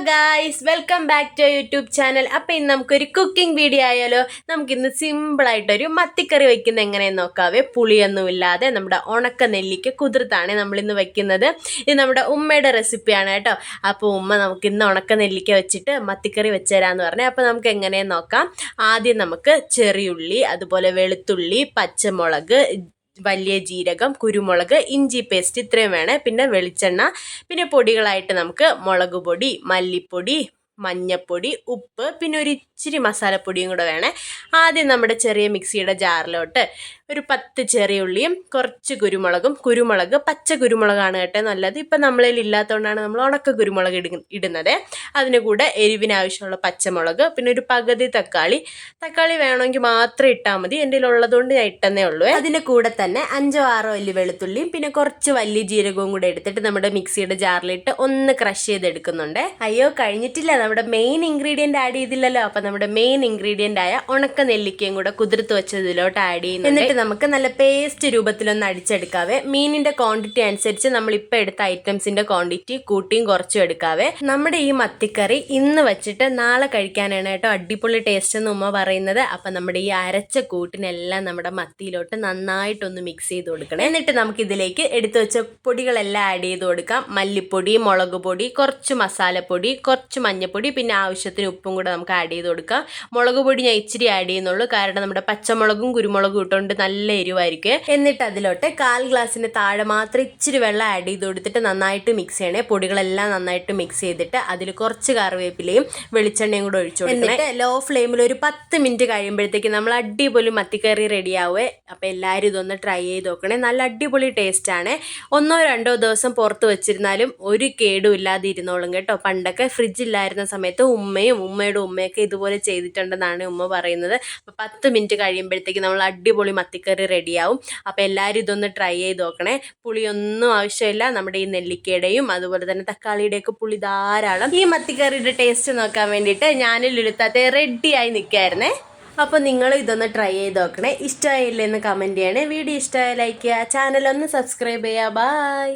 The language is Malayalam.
Guys, welcome back to YouTube channel. അപ്പോൾ ഇന്ന് നമുക്കൊരു കുക്കിംഗ് വീഡിയോ ആയാലോ. നമുക്കിന്ന് സിമ്പിളായിട്ടൊരു മത്തിക്കറി വയ്ക്കുന്ന എങ്ങനെയെന്ന് നോക്കാവേ. പുളിയൊന്നുമില്ലാതെ നമ്മുടെ ഉണക്ക നെല്ലിക്ക കുതിർത്താണ് നമ്മളിന്ന് വയ്ക്കുന്നത്. ഇത് നമ്മുടെ ഉമ്മയുടെ റെസിപ്പിയാണ് കേട്ടോ. അപ്പോൾ ഉമ്മ നമുക്കിന്ന് ഉണക്ക നെല്ലിക്ക വെച്ചിട്ട് മത്തിക്കറി വെച്ചുതരാമെന്ന് പറഞ്ഞു. അപ്പോൾ നമുക്ക് എങ്ങനെയെന്ന് നോക്കാം. ആദ്യം നമുക്ക് ചെറിയുള്ളി, അതുപോലെ വെളുത്തുള്ളി, പച്ചമുളക്, വലിയ ജീരകം, കുരുമുളക്, ഇഞ്ചി പേസ്റ്റ് ഇത്രയും വേണേ. പിന്നെ വെളിച്ചെണ്ണ, പിന്നെ പൊടികളായിട്ട് നമുക്ക് മുളക് പൊടി, മല്ലിപ്പൊടി, മഞ്ഞപ്പൊടി, ഉപ്പ്, പിന്നെ ഒരു ഇച്ചിരി മസാലപ്പൊടിയും കൂടെ വേണേ. ആദ്യം നമ്മുടെ ചെറിയ മിക്സിയുടെ ജാറിലോട്ട് ഒരു 10 ചെറിയ ഉള്ളിയും കുറച്ച് കുരുമുളക് പച്ച കുരുമുളകാണ് കേട്ടോ നല്ലത്. ഇപ്പം നമ്മളതിൽ ഇല്ലാത്തതുകൊണ്ടാണ് നമ്മൾ ഉണക്ക കുരുമുളക് ഇടുന്നത്. അതിന് കൂടെ എരിവിനാവശ്യമുള്ള പച്ചമുളക്, പിന്നെ ഒരു പകുതി തക്കാളി വേണമെങ്കിൽ മാത്രം ഇട്ടാൽ മതി. എൻ്റെ ഉള്ളതുകൊണ്ട് ഞാൻ ഇട്ടെന്നേ ഉള്ളൂ. അതിന് കൂടെ തന്നെ 5-6 അല്ലി വെളുത്തുള്ളിയും പിന്നെ കുറച്ച് വലിയ ജീരകവും കൂടെ എടുത്തിട്ട് നമ്മുടെ മിക്സിയുടെ ജാറിലിട്ട് ഒന്ന് ക്രഷ് ചെയ്തെടുക്കുന്നുണ്ട്. അയ്യോ കഴിഞ്ഞിട്ടില്ല, നമ്മുടെ മെയിൻ ഇൻഗ്രീഡിയൻറ്റ് ആഡ് ചെയ്തില്ലല്ലോ. അപ്പം നമ്മുടെ മെയിൻ ഇൻഗ്രീഡിയൻ്റ് ആയ ഉണക്ക നെല്ലിക്കയും കൂടെ കുതിർത്ത് വെച്ചതിലോട്ട് ആഡ് ചെയ്യുന്നു. എന്നിട്ട് നമുക്ക് നല്ല പേസ്റ്റ് രൂപത്തിലൊന്ന് അടിച്ചെടുക്കാവേ. മീനിന്റെ ക്വാണ്ടിറ്റി അനുസരിച്ച് നമ്മളിപ്പോൾ എടുത്ത ഐറ്റംസിന്റെ ക്വാണ്ടിറ്റി കൂട്ടിയും കുറച്ചും എടുക്കാവേ. നമ്മുടെ ഈ മത്തിക്കറി ഇന്ന് വെച്ചിട്ട് നാളെ കഴിക്കാനാണ് കേട്ടോ അടിപൊളി ടേസ്റ്റ് എന്ന് ഉമ്മ പറയുന്നത്. അപ്പം നമ്മുടെ ഈ അരച്ച കൂട്ടിനെല്ലാം നമ്മുടെ മത്തിയിലോട്ട് നന്നായിട്ടൊന്ന് മിക്സ് ചെയ്ത് കൊടുക്കണം. എന്നിട്ട് നമുക്ക് ഇതിലേക്ക് എടുത്തു വെച്ച പൊടികളെല്ലാം ആഡ് ചെയ്ത് കൊടുക്കാം. മല്ലിപ്പൊടി, മുളക് പൊടി, കുറച്ച് മസാലപ്പൊടി, കുറച്ച് മഞ്ഞൾപ്പൊടി, പിന്നെ ആവശ്യത്തിന് ഉപ്പും കൂടെ നമുക്ക് ആഡ് ചെയ്ത് കൊടുക്കാം. മുളക് പൊടി ഞാൻ ഇച്ചിരി ആഡ് ചെയ്യുന്നുള്ളൂ, കാരണം നമ്മുടെ പച്ചമുളകും കുരുമുളകും ഇട്ടുകൊണ്ട് നല്ല എരിവായിരിക്കും. എന്നിട്ട് അതിലോട്ട് 1/4 ഗ്ലാസിന് താഴെ മാത്രം ഇച്ചിരി വെള്ളം ആഡ് ചെയ്ത് കൊടുത്തിട്ട് നന്നായിട്ട് മിക്സ് ചെയ്യണേ. പൊടികളെല്ലാം നന്നായിട്ട് മിക്സ് ചെയ്തിട്ട് അതിൽ കുറച്ച് കറിവേപ്പിലയും വെളിച്ചെണ്ണയും കൂടെ ഒഴിച്ചു കൊടുക്കണേ. ലോ ഫ്ലെയിമിൽ ഒരു 10 മിനിറ്റ് കഴിയുമ്പോഴത്തേക്ക് നമ്മൾ അടിപൊളി മത്തിക്കറി റെഡി ആവുമേ. അപ്പോൾ എല്ലാവരും ഇതൊന്ന് ട്രൈ ചെയ്ത് നോക്കണേ. നല്ല അടിപൊളി ടേസ്റ്റാണ്. 1-2 ദിവസം പുറത്ത് വെച്ചിരുന്നാലും ഒരു കേടും ഇല്ലാതെ ഇരുന്നോളും കേട്ടോ. പണ്ടൊക്കെ ഫ്രിഡ്ജില്ലായിരുന്ന സമയത്ത് ഉമ്മയുടെ ഉമ്മയൊക്കെ ഇതുപോലെ ചെയ്തിട്ടുണ്ടെന്നാണ് ഉമ്മ പറയുന്നത്. അപ്പോൾ 10 മിനിറ്റ് കഴിയുമ്പോഴത്തേക്ക് നമ്മൾ അടിപൊളി മത്തിക്കറി റെഡിയാവും. അപ്പോൾ എല്ലാവരും ഇതൊന്ന് ട്രൈ ചെയ്ത് നോക്കണേ. പുളിയൊന്നും ആവശ്യമില്ല. നമ്മുടെ ഈ നെല്ലിക്കയുടെയും അതുപോലെ തന്നെ തക്കാളിയുടെയൊക്കെ പുളി ധാരാളം. ഈ മത്തിക്കറിയുടെ ടേസ്റ്റ് നോക്കാൻ വേണ്ടിയിട്ട് ഞാനിൽ എടുത്താത്ത റെഡിയായി നിൽക്കായിരുന്നേ. അപ്പോൾ നിങ്ങൾ ഇതൊന്ന് ട്രൈ ചെയ്ത് നോക്കണേ. ഇഷ്ടമായില്ലെന്ന് കമൻറ്റ് ചെയ്യണേ. വീഡിയോ ഇഷ്ടമായ ലൈക്ക് ചെയ്യുക, ചാനലൊന്ന് സബ്സ്ക്രൈബ് ചെയ്യുക. ബൈ.